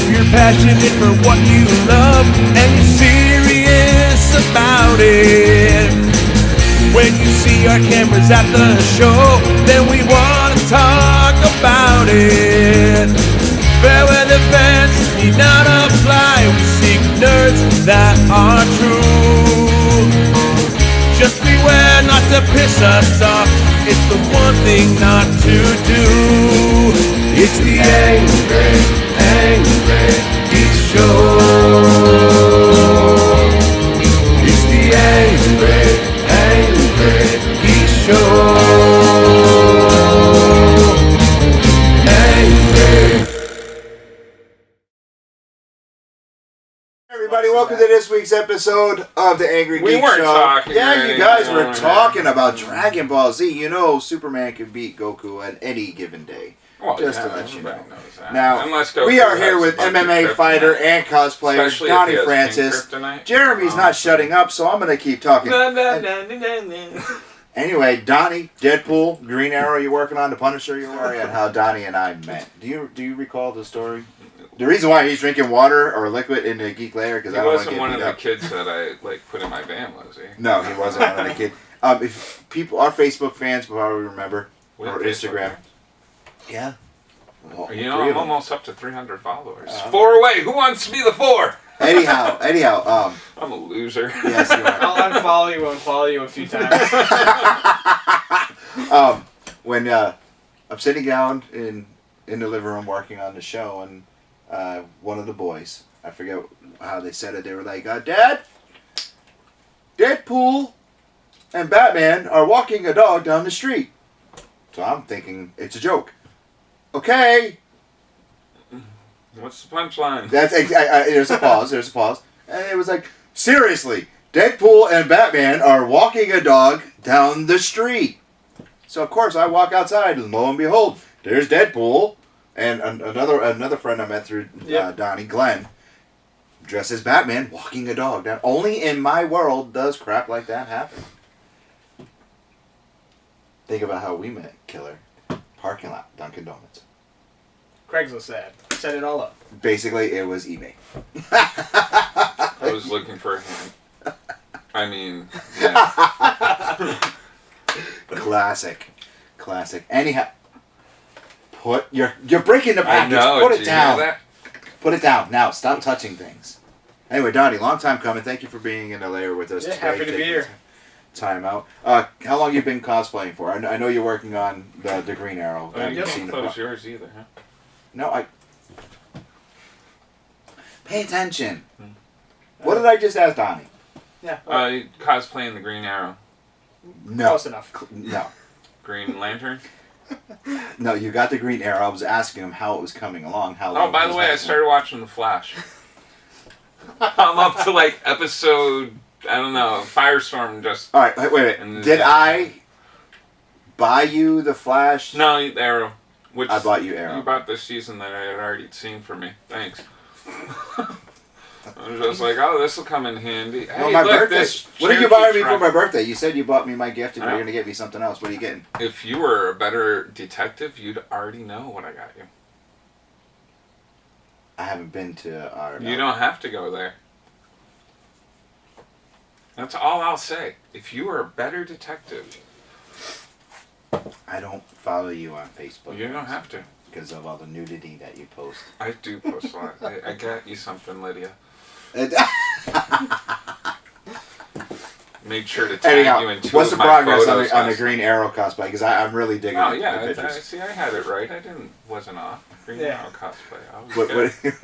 If you're passionate for what you love and you're serious about it, when you see our cameras at the show, then we want to talk about it. Fair weather fans need not apply. We seek nerds that are true. Just beware not to piss us off. It's the one thing not to do. It's the Angry Geeks Show. It's the Angry Geeks Show. Everybody, welcome to this week's episode of the Angry Geek Show. We weren't talking. Yeah, you guys were talking about Dragon Ball Z. You know, Superman can beat Goku on any given day. Well, just yeah, to let you know. Now, we are here with MMA fighter and cosplayer Donnie Francis. Jeremy's not shutting up, so I'm going to keep talking. Anyway, Donnie, Deadpool, Green Arrow you're working on, the Punisher you're working on, how Donnie and I met. Do you recall the story? The reason why he's drinking water or liquid in the Geek Lair because I don't want to get beat up. He wasn't one of the kids that I put in my van, was he? No, he wasn't one of the kids. If people, our Facebook fans will probably remember, or Instagram. Yeah. Well, you know, I'm almost up to 300 followers. 4 away. Who wants to be the 4? Anyhow. I'm a loser. Yes, you are. I'll unfollow you a few times. When I'm sitting down in the living room working on the show, and one of the boys, I forget how they said it, they were like, Dad, Deadpool and Batman are walking a dog down the street. So I'm thinking it's a joke. Okay. What's the punchline? There's a pause. And it was like, seriously, Deadpool and Batman are walking a dog down the street. So of course I walk outside, and lo and behold, there's Deadpool and another friend I met through Donnie, Glenn, dressed as Batman, walking a dog down. Only in my world does crap like that happen. Think about how we met, Killer. Parking lot, Dunkin' Donuts. Craigslist ad. Set it all up. Basically, it was eBay. I was looking for him. I mean, yeah. Classic. Anyhow, you're breaking the package. I know. Put it Did down. You hear that? Put it down now. Stop touching things. Anyway, Donnie, long time coming. Thank you for being in the Lair with us Yeah, today. happy to be here. Time out. How long you been cosplaying for? I know you're working on the Green Arrow. I didn't close yours either, huh? No, Pay attention. What did I just ask Donnie? Yeah. Cosplaying the Green Arrow. No. Close enough. No. Green Lantern? No, you got the Green Arrow. I was asking him how it was coming along. Oh, by the way, I started watching The Flash. I'm up to episode, I don't know, Firestorm just... Alright, wait. Did I buy you The Flash? No, Arrow. Which I bought you Arrow. You bought this season that I had already seen for me. Thanks. I was just like, this will come in handy. No, hey, my look, birthday. this What did you buy me Cherokee for my birthday? You said you bought me my gift and you're going to get me something else. What are you getting? If you were a better detective, you'd already know what I got you. I haven't been to our... You don't have to go there. That's all I'll say. If you were a better detective... I don't follow you on Facebook. You don't have to. Because of all the nudity that you post. I do post a lot. I got you something, Lydia. Made sure to tag you in two what's of the my progress photos on the Green Arrow cosplay? Because I'm really digging the pictures. see, I had it right. I wasn't off. Green Arrow cosplay. I was good.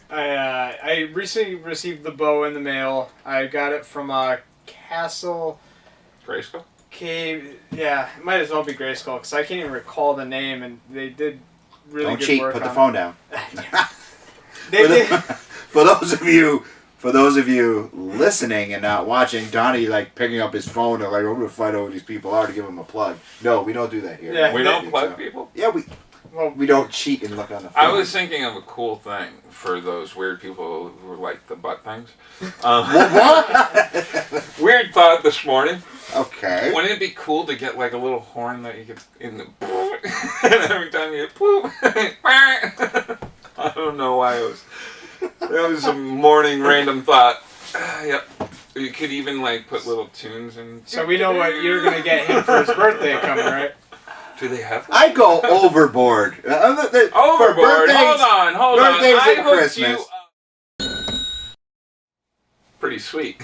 I recently received the bow in the mail. I got it from Castle... Grayskull? Cave, yeah, it might as well be Grayskull because I can't even recall the name, and they did really good work. Don't cheat. Put the on phone down. They did. For those of you listening and not watching, Donnie picking up his phone and I'm going to find out who these people are to give them a plug. No, we don't do that here. Yeah, we don't plug people. Yeah, we don't cheat and look on the phone. I was thinking of a cool thing for those weird people who like the butt things. What? Weird thought this morning. Okay. Wouldn't it be cool to get a little horn that you get in the and every time you poop? I don't know why it was. That was a morning random thought. Yep. You could even like put little tunes in. So we know what you're gonna get him for his birthday coming, right? Do they have? I go overboard. For Overboard. birthdays, Hold on. birthdays I and hooked Christmas. you up. Pretty sweet.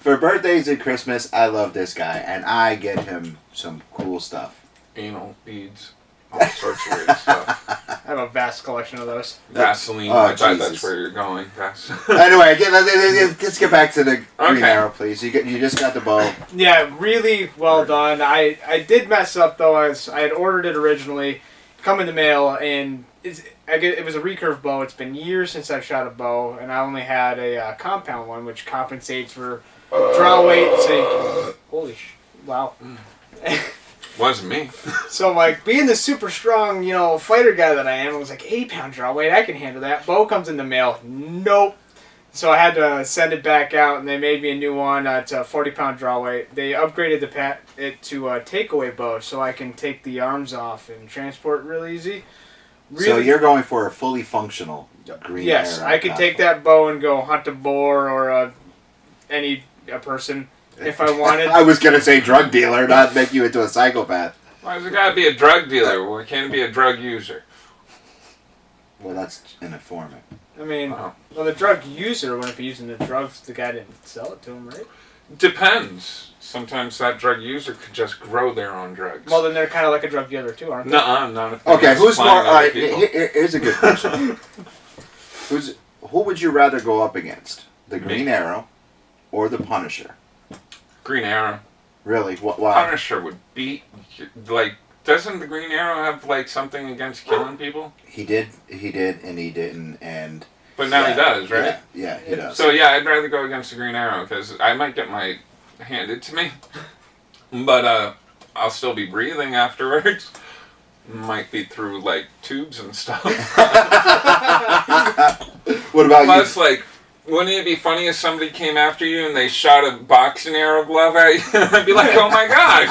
For birthdays and Christmas, I love this guy, and I get him some cool stuff. Anal beads, all sorts of weird stuff. I have a vast collection of those. Vaseline. Oh, I thought Jesus. that's where you're going. Anyway, let's get back to the Green Okay. Arrow, please. You just got the bow. Yeah, really well done. I did mess up though, as I had ordered it originally, come in the mail, and it was a recurve bow. It's been years since I've shot a bow, and I only had a compound one, which compensates for draw weight. Say, holy wow. Wasn't me. So, like, being the super strong, fighter guy that I am, I was like, 8-pound draw weight, I can handle that. Bow comes in the mail. Nope. So I had to send it back out, and they made me a new one. It's a 40-pound draw weight. They upgraded it to a takeaway bow, so I can take the arms off and transport real easy. So you're going for a fully functional Green Arrow. Yes, I could take that bow and go hunt a boar or any person if I wanted. I was going to say drug dealer, not make you into a psychopath. Why does it gotta be a drug dealer? Why can't it be a drug user? Well, that's an informant. I mean, Wow. well, the drug user wouldn't be using the drugs. The guy didn't sell it to him, right? Depends. Sometimes that drug user could just grow their own drugs. Well, then they're kind of like a drug dealer too, aren't they? Nuh-uh, not if they're Okay, who's more... supplying All other right, people. here's a good question. Who would you rather go up against? The Green Arrow or the Punisher? Green Arrow. Really? Why? Punisher would beat... Like, doesn't the Green Arrow have, like, something against killing people? He did, and he didn't, and... But now he does, right? Yeah, he does. So, yeah, I'd rather go against the Green Arrow, because I might get my handed to me. But, I'll still be breathing afterwards. Might be through, like, tubes and stuff. What about Plus, you? like, wouldn't it be funny if somebody came after you and they shot a boxing arrow glove at you? I'd be like, oh my god!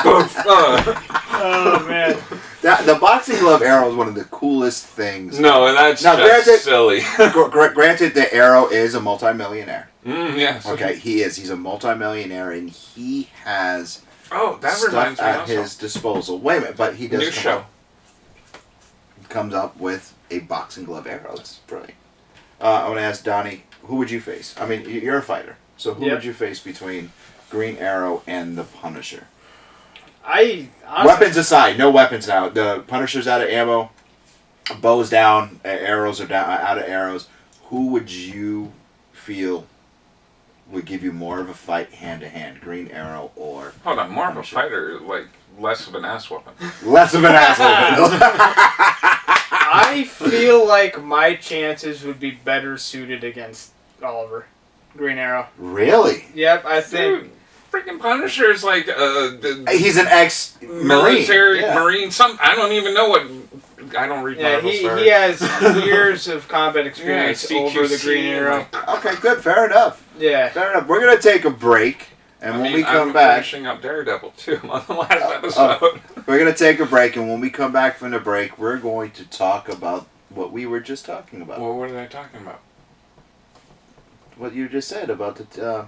Oh man. The boxing glove arrow is one of the coolest things. No, that's Now, just granted- silly. Granted, the arrow is a multimillionaire. Yes. Okay, he is. He's a multimillionaire, and he has Oh, that stuff reminds me at also. his disposal. Wait a minute, but he does New show. comes up with a boxing glove arrow. It's brilliant. I want to ask Donnie, who would you face? I mean, you're a fighter, so who Yep. would you face between Green Arrow and the Punisher? Honestly, Weapons aside, no weapons now. The Punisher's out of ammo, bow's down, arrows are down, out of arrows. Who would you feel would give you more of a fight hand to hand, Green Arrow or Hold on, more of a Punisher? fighter, like, less of an ass whooping. Less of an asshole. I feel like my chances would be better suited against Oliver, Green Arrow. Really? Yep, I think. Dude, freaking Punisher's like He's an military yeah. marine. I don't even know what. I don't read Yeah, Marvel stars. he has years of combat experience Yeah, over the CQC Green Arrow. Okay, good. Fair enough. Yeah. Fair enough. We're gonna take a break, and when we come I'm back, finishing up Daredevil too on the last episode. we're gonna take a break, and when we come back from the break, we're going to talk about what we were just talking about. Well, what are they talking about? What you just said about the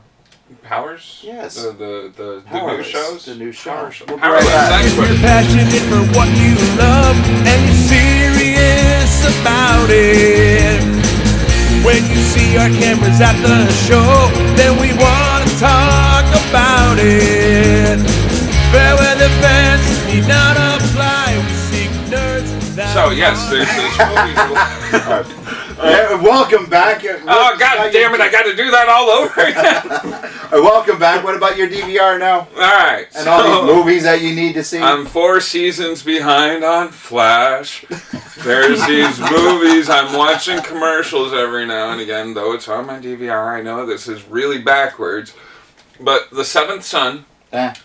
Powers? Yes. The new Powerless, shows? the new show. Power show. We'll be Powerless right back. If you're experts. passionate for what you love and you're serious about it, when you see our cameras at the show, then we want to talk about it. Fair weather fans need not apply. We seek nerds. that So, yes, there's this movie. Welcome back. Oh, god damn it, I got to do that all over again. Welcome back. What about your DVR now? Alright, And all these movies that you need to see? I'm 4 seasons behind on Flash. There's these movies. I'm watching commercials every now and again, though it's on my DVR. I know this is really backwards. But The Seventh Son,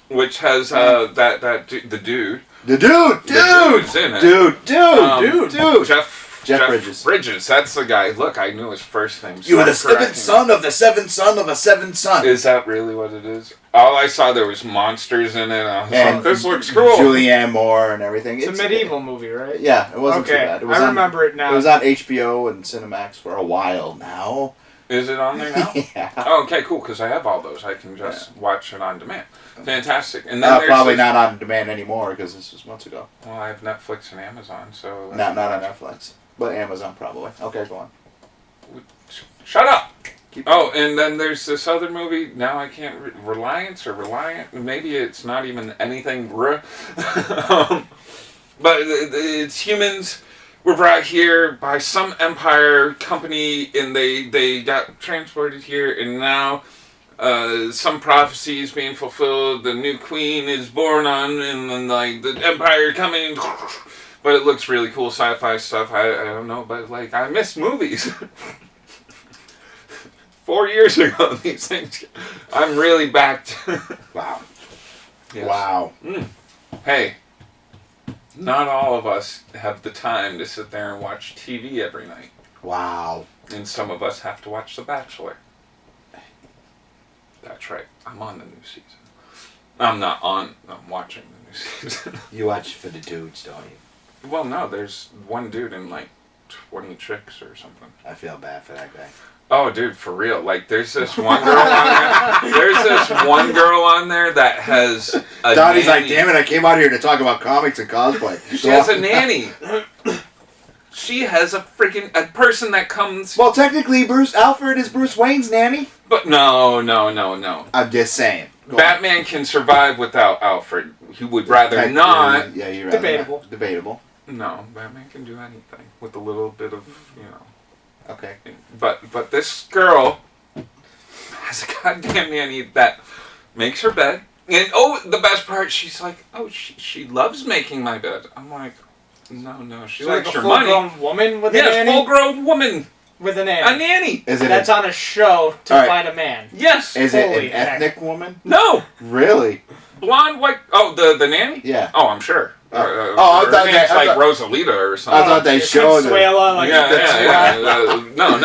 which has the dude. The dude! The dude's in it. Dude! Jeff Jeff Bridges. Bridges, that's the guy. Look, I knew his first name. You were the correcting seventh son of the seventh son of a seventh son. Is that really what it is? All I saw, there was monsters in it. I was And like, this looks cool. Julianne Moore and everything. It's a medieval movie, right? Yeah, it wasn't too bad. It was I remember it now. It was on HBO and Cinemax for a while now. Is it on there now? Yeah. Oh, okay, cool, because I have all those. I can just watch it on demand. Fantastic. And then there's Probably this- not on demand anymore because this was months ago. Well, I have Netflix and Amazon, so... Not on Netflix, but Amazon probably. Okay, go on. Shut up! Keep Oh, and then there's this other movie, now I can't... Reliance or Reliant? Maybe it's not even anything... but it's humans were brought here by some empire company, and they got transported here, and now some prophecy is being fulfilled. The new queen is born on, and then like the empire coming. But it looks really cool, sci-fi stuff. I don't know, but like I missed movies. 4 years ago, these things. I'm really back to. Wow. Yes. Wow. Hey. Not all of us have the time to sit there and watch TV every night. Wow. And some of us have to watch The Bachelor. That's right. I'm on the new season. I'm not on. I'm watching the new season. You watch for the dudes, don't you? Well, no. There's one dude and like 20 chicks or something. I feel bad for that guy. Oh, dude, for real. Like, there's this one girl on there. There's this one girl on there that has a Donnie's nanny. like, damn it, I came out here to talk about comics and cosplay. She has a nanny. She has a person that comes. Well, technically, Alfred is Bruce Wayne's nanny. But no. I'm just saying. Go Batman can survive without Alfred. He would rather not. Yeah, you're right. Debatable. Debatable. No, Batman can do anything with a little bit of, Okay. But this girl has a goddamn nanny that makes her bed. And the best part, she's like, she loves making my bed. I'm like, no, she So likes like your a money. full-grown woman with a Yes, nanny? full-grown woman. With a nanny. A nanny. Is it That's on a show to All right. find a man. Yes. Is it Holy an heck. ethnic woman? No. Really? Blonde, white. Oh, the nanny? Yeah. Oh, I'm sure. I her thought name's that- I like thought- Rosalita or I something. thought they showed it. Consuela, like Yeah. No,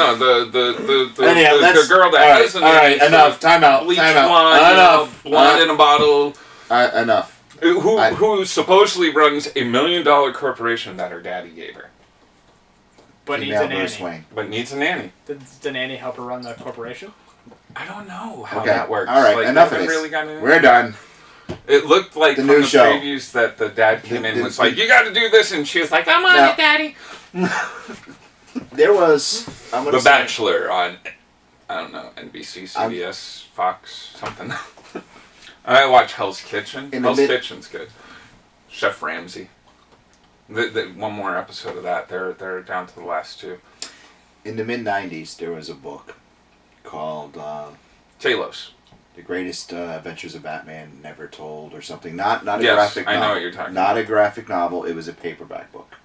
Anyhow, the girl that has the all right, nanny is enough. a Time out. bleach Time out. blonde, Enough. blonde in a bottle. Enough. Who supposedly runs $1 million corporation that her daddy gave her, But needs Female a nanny. Bruce Wayne. but needs a nanny. Does the nanny help her run the corporation? I don't know how Okay. that works. All right. Like, Enough they of haven't this. really gotten into We're it. done. It looked like The from new the show. previews that the dad came in and was like, the- "You got to do this," and she was like, "I'm on Now- it, daddy." There was. I'm gonna The say- Bachelor on, I don't know, NBC, CBS, Fox, something. I watch Hell's Kitchen. In the Hell's mid- Kitchen's good. Chef Ramsay. One more episode of that. They're down to the last two. In the mid-'90s, there was a book called Talos. "The Greatest Adventures of Batman Never Told" or something. Not a Yes, graphic I know novel. what you're talking Not a graphic novel. It was a paperback book.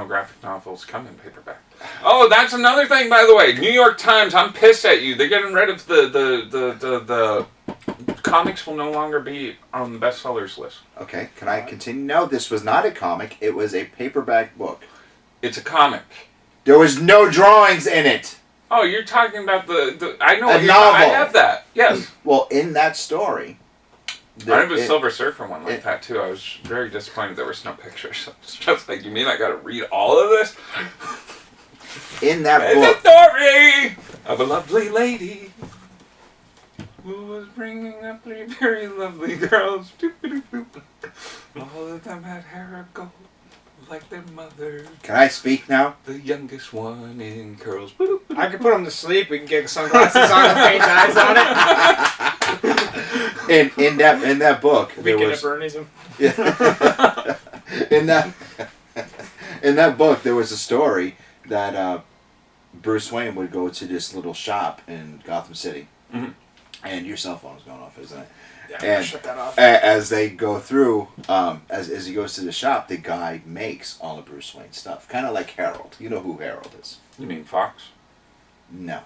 Graphic novels come in paperback. Oh, that's another thing, by the way. New York Times, I'm pissed at you. They're getting rid of the comics will no longer be on the bestsellers list. Okay, can I continue? No, this was not a comic. It was a paperback book. It's a comic. There was no drawings in it. Oh, you're talking about the I know A what you're novel. I have that. Yes. Well, in that story, I have a Silver Surfer one like that too. I was very disappointed there was no pictures. It's just like, you mean I gotta read all of this? in that It's book. a story of a lovely lady who was bringing up 3 very lovely girls. All of them had hair of gold, like their mother. Can I speak now? The youngest one in curls. I can put them to sleep. We can get sunglasses on and paint eyes on it. In that book, there Weekend was at Bernie's. yeah. in that book there was a story that Bruce Wayne would go to this little shop in Gotham City, and your cell phone's going off, isn't it? Yeah, And shut that off. as they go through, as he goes to the shop, the guy makes all of Bruce Wayne's stuff, kind of like Harold. You know who Harold is? You mean Fox? No,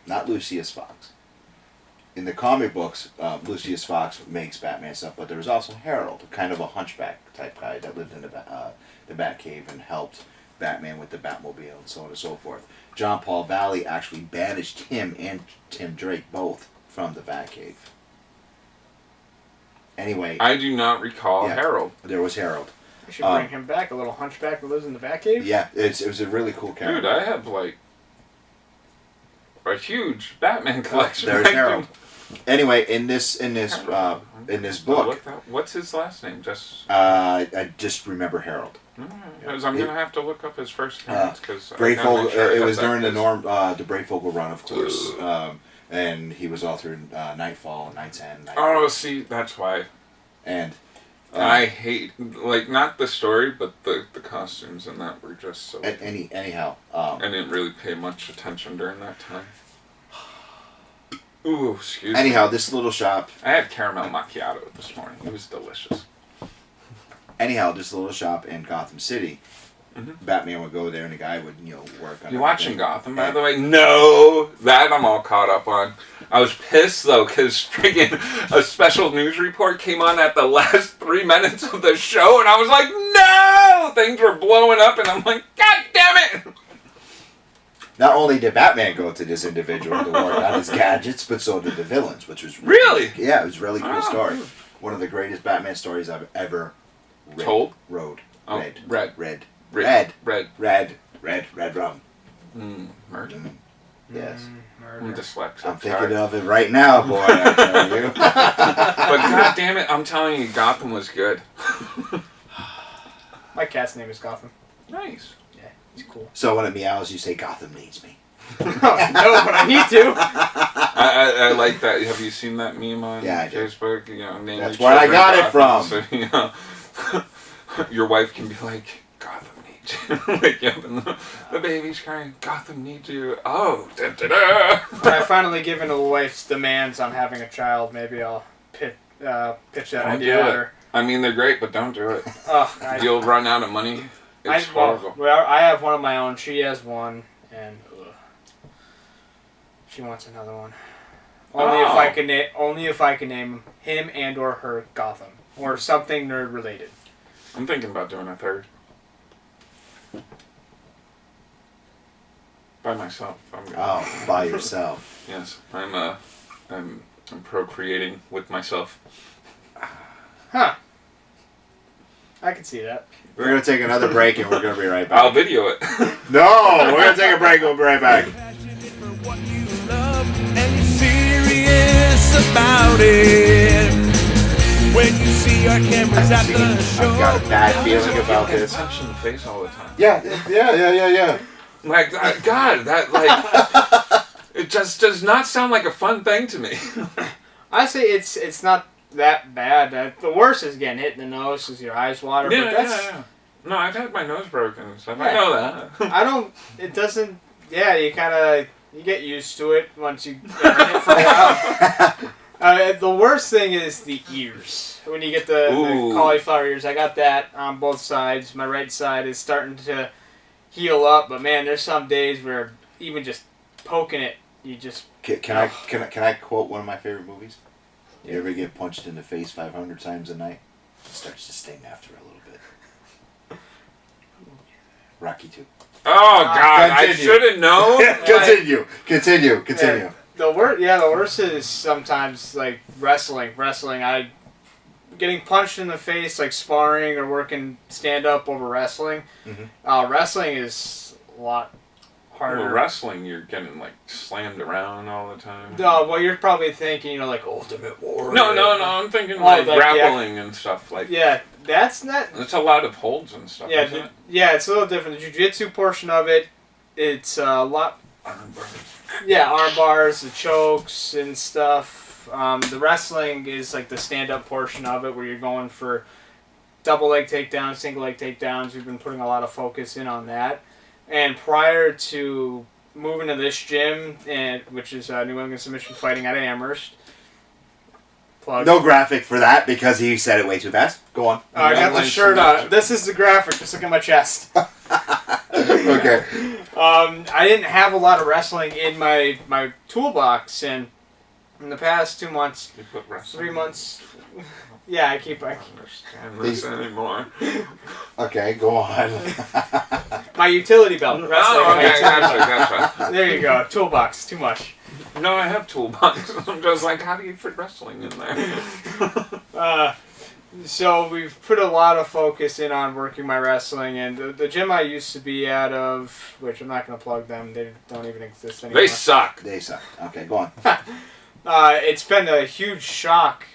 not Lucius Fox. in the comic books, Lucius Fox makes Batman stuff, but there was also Harold, kind of a hunchback type guy that lived in the Batcave and helped Batman with the Batmobile and so on and so forth. John Paul Valley actually banished him and Tim Drake both from the Batcave. Anyway, I do not recall Harold. There was Harold. I should bring him back, a little hunchback that lives in the Batcave. Yeah, it was a really cool character. Dude, I have like a huge Batman collection. There's Harold. Anyway, in this book, what's his last name? Just I just remember Harold. Because I'm gonna have to look up his first name because Brayfogle. It was during the Brayfogle run, of course, and he was all through Nightfall, Night's End. Oh, see, that's why. And I hate not the story, but the costumes and that were just so. Anyhow, I didn't really pay much attention during that time. Ooh, excuse me. Anyhow, this little shop. I had caramel macchiato this morning. It was delicious. Anyhow, this little shop in Gotham City, Mm-hmm. Batman would go there and the guy would, work on. You watching Gotham, by the way? No, that I'm all caught up on. I was pissed though, because freaking a special news report came on at the last 3 minutes of the show, and I was like, no! Things were blowing up, and I'm like, God damn it! Not only did Batman go to this individual to work on his gadgets, but so did the villains, which was really, yeah, it was a really cool story. Dude. One of the greatest Batman stories I've ever read. Told? Rode. Oh, Red rum. Murder? Yes. I'm dyslexic. I'm thinking of it right now, boy, I tell you. But God damn it, I'm telling you, Gotham was good. My cat's name is Gotham. Nice. Yeah, he's cool. So when it meows, you say, Gotham needs me. No, but I need to. I like that. Have you seen that meme on Facebook? Name that's where I got it from. So, your wife can be like, Gotham needs you. Wake you up and the baby's crying, Gotham needs you. Oh, da-da-da. When I finally give in to the wife's demands on having a child, maybe I'll pitch that idea at her. I mean, they're great, but don't do it. You'll run out of money. It's horrible. Well, I have one of my own. She has one, and she wants another one. Only if I can name him and or her Gotham or something nerd related. I'm thinking about doing a third. By myself. By yourself. Yes, I'm procreating with myself. Huh. I can see that. We're going to take another break and we're going to be right back. I'll video it. No, we're going to take a break and we'll be right back. What you love and you're serious about it. When you see our cameras at the show, I've got a bad feeling about this. Punch in the face all the time. Yeah. Like, God, that, it just does not sound like a fun thing to me. I say it's not that bad. The worst is getting hit in the nose because your eyes water. Yeah. No, I've had my nose broken and stuff. Yeah. I know that. It doesn't, you get used to it once you get hit for a while. The worst thing is the ears. When you get the cauliflower ears, I got that on both sides. My right side is starting to heal up, but man, there's some days where even just poking it, you just... Can I quote one of my favorite movies? You ever get punched in the face 500 times a night? It starts to sting after a little bit. Rocky 2. Oh, God, I should have known. Continue. The worst is sometimes like wrestling. Getting punched in the face, like sparring or working stand up over wrestling. Mm-hmm. Wrestling is a lot harder. Well, wrestling, you're getting like slammed around all the time. No, well, you're probably thinking, like Ultimate Warrior. No, I'm thinking like grappling and stuff like. Yeah, that's not. It's a lot of holds and stuff. Yeah, isn't it? Yeah, it's a little different. The jiu-jitsu portion of it, it's a lot. Arm bars. Yeah, arm bars, the chokes and stuff. The wrestling is like the stand-up portion of it where you're going for double leg takedowns, single leg takedowns. We've been putting a lot of focus in on that. And prior to moving to this gym, which is New England Submission Fighting out of Amherst. Plug. No graphic for that because he said it way too fast. Go on. I got the shirt on. This is the graphic. Just look at my chest. Okay. I didn't have a lot of wrestling in my toolbox, and In the past 2 months, You put wrestling. 3 months. Yeah, I keep. I don't understand this anymore. Okay, go on. My utility belt. Wrestling. Oh, okay, gotcha. There you go. Toolbox. Too much. No, I have toolbox. I'm just like, how do you fit wrestling in there? So we've put a lot of focus in on working my wrestling, and the gym I used to be out of, which I'm not going to plug them, they don't even exist anymore. They suck. They suck. Okay, go on. It's been a huge shock,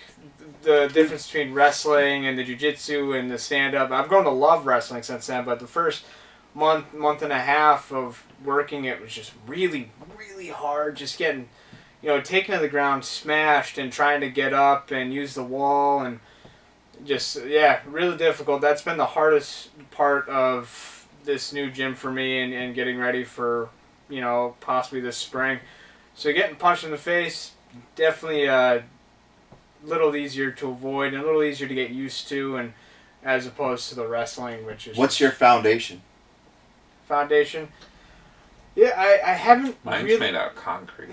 the difference between wrestling and the jiu-jitsu and the stand-up. I've grown to love wrestling since then, but the first month and a half of working it was just really, really hard. Just getting, taken to the ground, smashed, and trying to get up and use the wall, and just, really difficult. That's been the hardest part of this new gym for me and getting ready for, possibly this spring. So getting punched in the face, definitely a little easier to avoid and a little easier to get used to, and as opposed to the wrestling, which is... What's your foundation? Foundation? Yeah, I haven't Mine's really... made out of concrete.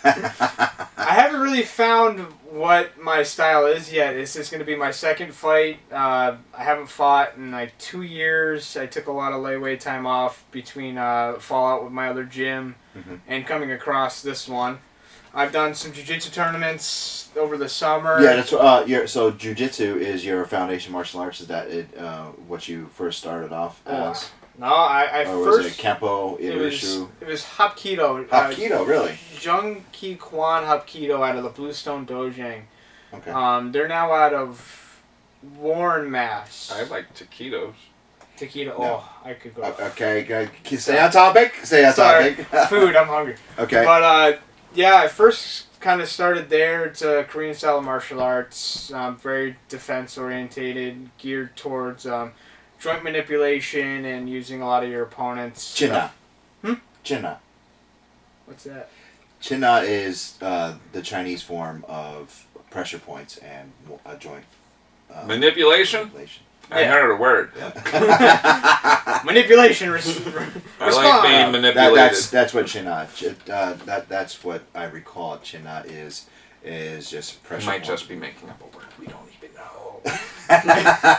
I haven't really found what my style is yet. This is going to be my second fight. I haven't fought in like 2 years. I took a lot of layaway time off between fallout with my other gym and coming across this one. I've done some jiu-jitsu tournaments over the summer. Yeah, that's so jiu-jitsu is your foundation martial arts. Is that what you first started off as? No, I or first... was it Kempo, Irushu? It was Hapkido. Hapkido, really? Jung Ki Kwan Hapkido out of the Bluestone Dojang. Okay. They're now out of Warren, Mass. I like taquitos. Taquito. No. Oh, I could go. Okay, stay on topic. Stay on Sorry. topic. Food, I'm hungry. Okay. But, I first kind of started there. It's a Korean style martial arts. Very defense orientated, geared towards joint manipulation and using a lot of your opponent's Chinna. Hmm? Chinna. What's that? Chinna is the Chinese form of pressure points and joint Manipulation? manipulation. I heard a word. Manipulation. I Respond. like being manipulated. That's what Chinna. That's what I recall. Chinna is just pressure. Might point. just be making up a word. We don't even know.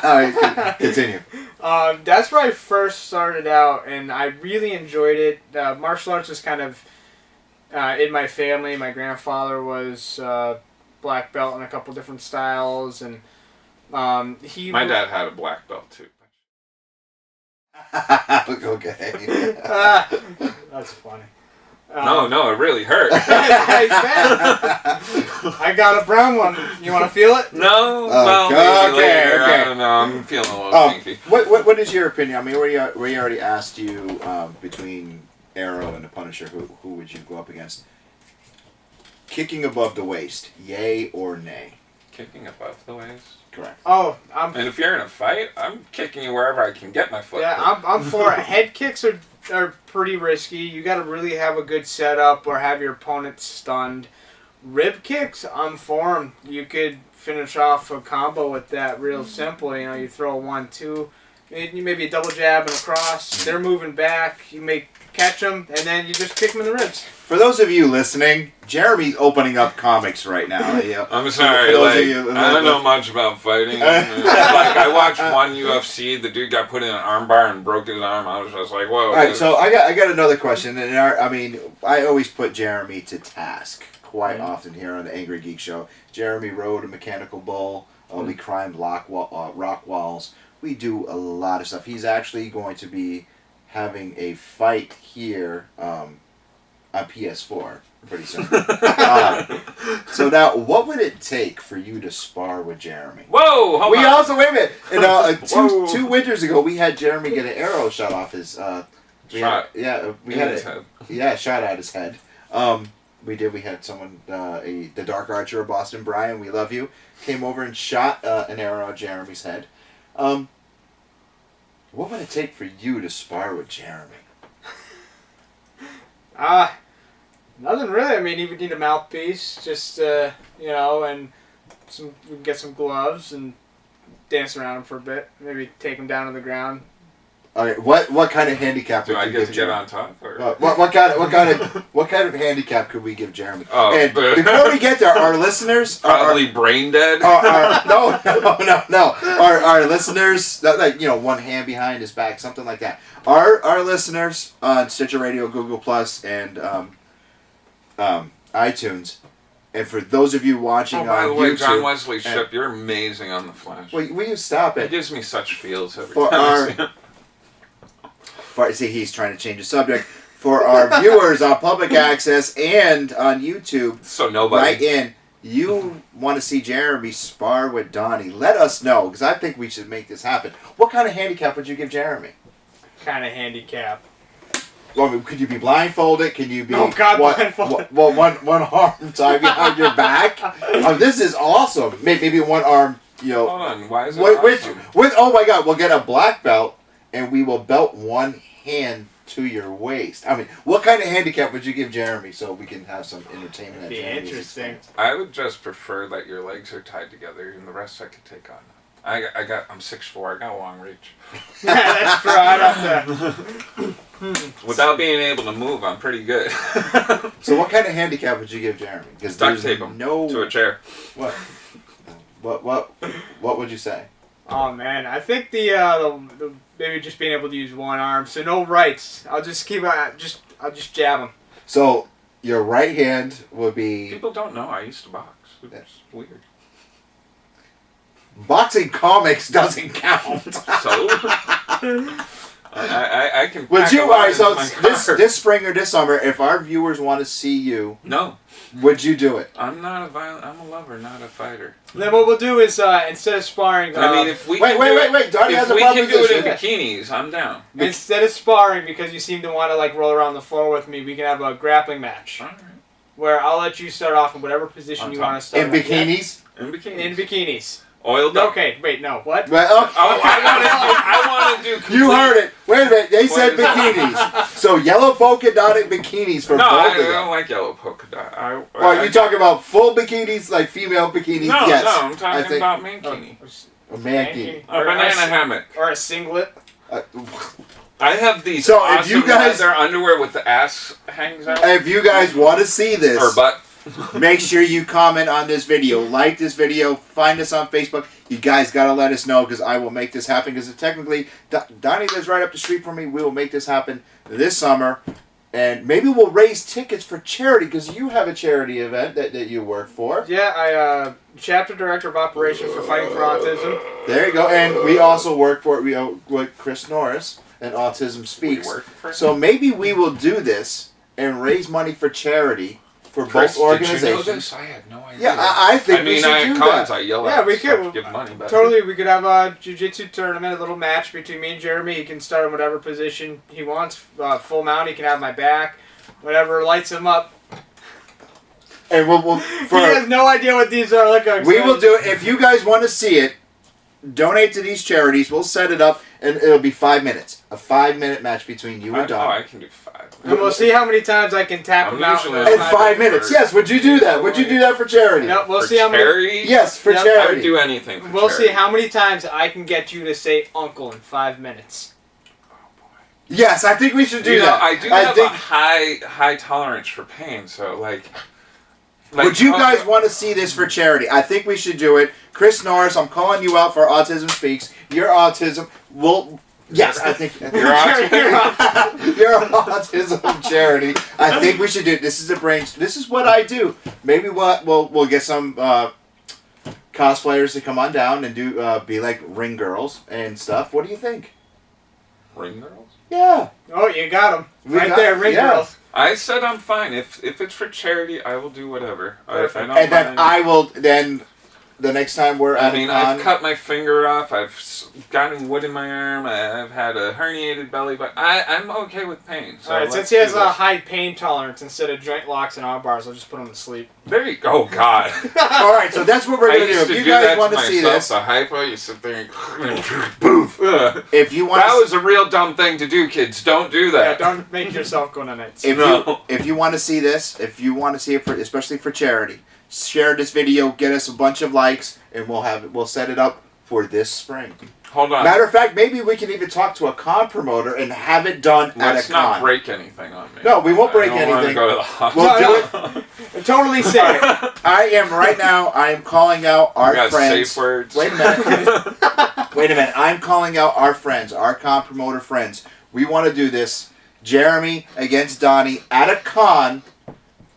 All right, continue. That's where I first started out, and I really enjoyed it. Martial arts was kind of in my family. My grandfather was black belt in a couple different styles, and My dad had a black belt too. Okay. That's funny. No, it really hurt. I got a brown one. You want to feel it? No, Oh, well, maybe later. okay. I don't know. I'm feeling a little kinky. What is your opinion? I mean, we already asked you between Arrow and the Punisher, who would you go up against? Kicking above the waist, yay or nay? Kicking above the waist. Correct. Oh, And if you're in a fight, I'm kicking you wherever I can get my foot. yeah, I'm for it. Head kicks are pretty risky. You got to really have a good setup or have your opponent stunned. Rib kicks, I'm for 'em. You could finish off a combo with that real simple. You throw a 1-2, maybe a double jab and a cross. They're moving back. You may catch them, and then you just kick them in the ribs. For those of you listening, Jeremy's opening up comics right now. Yeah. I'm sorry, For those like, of you- I don't know much about fighting. Like, I watched one UFC, the dude got put in an armbar and broke his arm. I was just like, whoa. All right, so I got another question, and I always put Jeremy to task quite often here on the Angry Geek Show. Jeremy rode a mechanical bull. We climbed rock walls. We do a lot of stuff. He's actually going to be having a fight here on PS4 pretty soon. So now, what would it take for you to spar with Jeremy? Whoa, hold on. Also, wait a minute. And, Whoa. two winters ago, we had Jeremy get an arrow shot off his. Shot. Shot at his head. We did. We had someone, the Dark Archer of Boston, Brian. We love you. Came over and shot an arrow at Jeremy's head. What would it take for you to spar with Jeremy? Nothing really. I mean, he would need a mouthpiece, just and we can get some gloves and dance around him for a bit. Maybe take him down to the ground, Okay, what kind of handicap Do would I you get give to get Jeremy? on top? Or? What kind of handicap could we give Jeremy? Oh, and before we get there, our listeners Probably brain dead. no. Our listeners, like one hand behind his back, something like that. Our listeners on Stitcher Radio, Google Plus, and iTunes. And for those of you watching on by the way, YouTube, John Wesley Shipp, you're amazing on the Flash. will you stop It it? gives me such feels every For time I our- see him. See, he's trying to change the subject. For our viewers on public access and on YouTube, So nobody. write in. You want to see Jeremy spar with Donnie? Let us know, because I think we should make this happen. What kind of handicap would you give Jeremy? Kind of handicap. Well, I mean, could you be blindfolded? Can you be blindfolded. Well, one arm tied behind your back. Oh, this is awesome. Maybe one arm. Hold on. Why is it With awesome? oh my God, we'll get a black belt, and we will belt one hand to your waist. I mean, what kind of handicap would you give Jeremy so we can have some entertainment? Be interesting. I would just prefer that your legs are tied together, and the rest I could take on. I'm 6'4". I got long reach. That's right up there. Without being able to move, I'm pretty good. So, what kind of handicap would you give Jeremy? Because Duct tape him to a chair. What would you say? Oh man, I think the maybe just being able to use one arm, so no rights. I'll just I'll just jab him. So your right hand would be. People don't know I used to box. It's weird. Boxing comics doesn't count. So I can. Would pack you? a All lot right. into So my car. this spring or this summer, if our viewers want to see you, No, would you do it? I'm not a violent. I'm a lover, not a fighter. Then what we'll do is instead of sparring, I mean, if we Wait. Donnie has if a we can do it in proposition. bikinis, I'm down. instead of sparring, because you seem to want to like roll around the floor with me, we can have a grappling match All right. where I'll let you start off in whatever position On you top. want to start. In off. bikinis. In bikinis. In bikinis. Oiled up. Okay, wait, no, what? Well, Oh, I want to do. Complete, you heard it. Wait a minute. They said What is it? bikinis. So yellow polka dotted bikinis for No, both I of them. don't like yellow polka dot. Well, you talking about full bikinis, like female bikinis? No, Yes. no, I'm I talking think about mankini. a mankini. A banana hammock. Or a singlet. I have these So if awesome you guys- leather underwear with the ass hangs out. If you guys want to see this, Or butt. make sure you comment on this video, like this video, find us on Facebook. You guys gotta let us know because I will make this happen. Because technically, Donnie lives right up the street from me. We will make this happen this summer, and maybe we'll raise tickets for charity because you have a charity event that you work for. Yeah, I chapter director of operations for Fighting for Autism. There you go, and we also work for with Chris Norris and Autism Speaks. We work for So maybe we will do this and raise money for charity. For Chris, both did you know organizations. this? I had no idea. Yeah, I think I we mean, should I do had cons. that. I yell Yeah, at we stuff could. to give money back. Totally, we could have a jiu-jitsu tournament, a little match between me and Jeremy. He can start in whatever position he wants. Full mount, he can have my back. Whatever lights him up. And we'll He has no idea what these are. Look, we will do it. If you guys want to see it, donate to these charities. We'll set it up, and it'll be 5 minutes. A 5-minute match between you and Don. I can do 5. And we'll see how many times I can tap I'm him out. usually- In 5 minutes. Yes, would you do that? Would you do that for charity? Yep, we'll For see how many. charity? Yes, for Yep. I would charity. do anything for We'll charity. see how many times I can get you to say uncle in 5 minutes. Yes, I think we should do You know, that. I do have think, a high tolerance for pain, so like would you guys want to see this for charity? I think we should do it. Chris Norris, I'm calling you out for Autism Speaks. Your autism will. Yes, I think Your autism? your autism charity. I think we should do it. This is a brain. This is what I do. Maybe we'll get some cosplayers to come on down and do be like ring girls and stuff. What do you think? Ring girls? Yeah. Oh, you got him. We Right got- there, ring yeah. girls. I said I'm fine. If it's for charity, I will do whatever. I don't And then mind. I will then. The next time we're I at mean, a con, I've cut my finger off. I've gotten wood in my arm. I've had a herniated belly, but I'm okay with pain. So Alright, let's since he has do a this. high pain tolerance, instead of joint locks and arm bars, I'll just put him to sleep. There you go. Oh God. All right, so that's what we're I gonna do. used If to you do guys that want to to see myself. this, The hypo, you sit there and boof. if you want, That was a real dumb thing to do, kids. Don't do Yeah, that. don't make yourself go nuts. if you want to see this, if you want to see it for especially for charity, share this video, get us a bunch of likes, and we'll set it up for this spring. Hold on. Matter of fact, maybe we can even talk to a con promoter and have it done at Let's a con. not break anything on me. No, we won't break I don't anything. Want to go to the hospital. We'll do it. Totally safe. I am calling out our We got friends. safe words. Wait a minute. Wait a minute. I'm calling out our friends, our con promoter friends. We want to do this. Jeremy against Donnie at a con.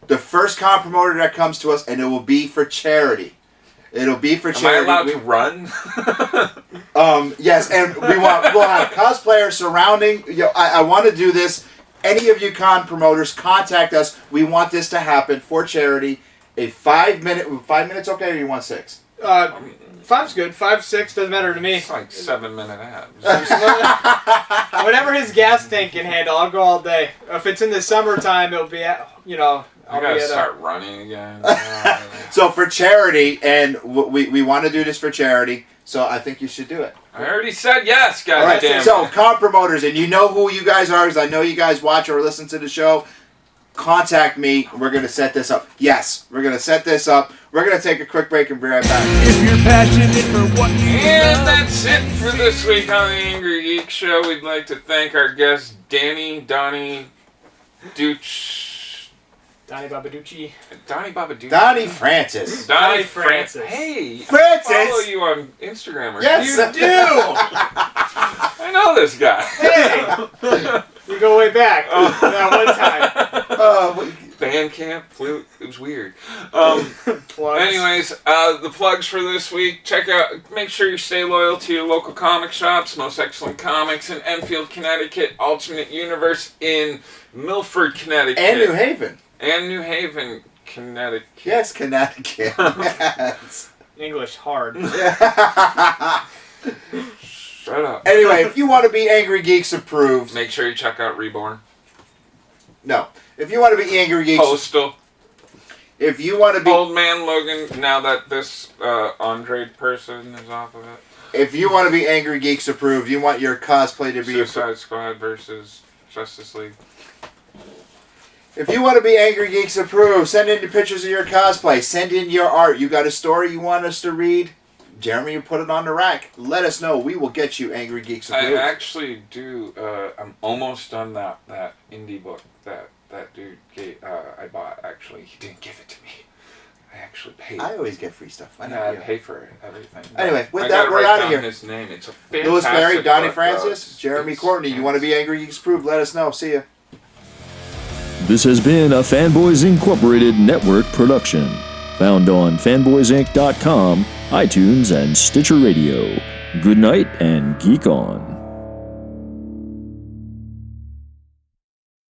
The first con promoter that comes to us, and it will be for charity. It'll be for charity. Am I allowed to run? Yes, and we'll have cosplayers surrounding. I want to do this. Any of you con promoters, contact us. We want this to happen for charity. A 5 minutes okay, or you want 6? 5's good. 5, 6 doesn't matter to me. It's like 7-minute abs. Whatever his gas tank can handle, I'll go all day. If it's in the summertime, it'll be at, I gotta start running again. So for charity, and we want to do this for charity, so I think you should do it. I already said yes, guys. All right, Damn so it. con promoters, and you know who you guys are, because I know you guys watch or listen to the show. Contact me. We're going to set this up. Yes, we're going to set this up. We're going to take a quick break and be right back. If you're passionate for what you And love, that's it for this week on the Angry Geek Show. We'd like to thank our guests, Donnie Babaducci. Donnie Francis. Donnie Francis. Hey, Francis! I follow you on Instagram. Or Yes. You do! I know this guy. Hey! You go way back. That one time. Bandcamp, flute. It was weird. Plugs. Anyways, the plugs for this week. Make sure you stay loyal to your local comic shops. Most Excellent Comics in Enfield, Connecticut. Alternate Universe in Milford, Connecticut. And New Haven. Connecticut. Yes, Connecticut. Yes. English hard. Shut up. Anyway, if you want to be Angry Geeks approved, Make sure you check out Reborn. no. If you want to be Angry Geeks, Postal. if you want to be, Old Man Logan, now that this Andre person is off of it. if you want to be Angry Geeks approved, you want your cosplay to be Suicide Squad versus Justice League. If you want to be Angry Geeks approved, send in your pictures of your cosplay. Send in your art. You got a story you want us to read? Jeremy, you put it on the rack. Let us know. We will get you Angry Geeks approved. I actually do. I'm almost done that indie book that dude gave, I bought. Actually, he didn't give it to me. I actually paid. I always get free stuff. I know. I you. pay for everything. Anyway, with I that, gotta we're write out of down here. His name. It's a fantastic Louis Berry, Donnie book, Francis, bro. Jeremy It's Courtney. You want to be Angry Geeks approved? Let us know. See ya. This has been a Fanboys Incorporated network production. Found on fanboysinc.com, iTunes, and Stitcher Radio. Good night and geek on.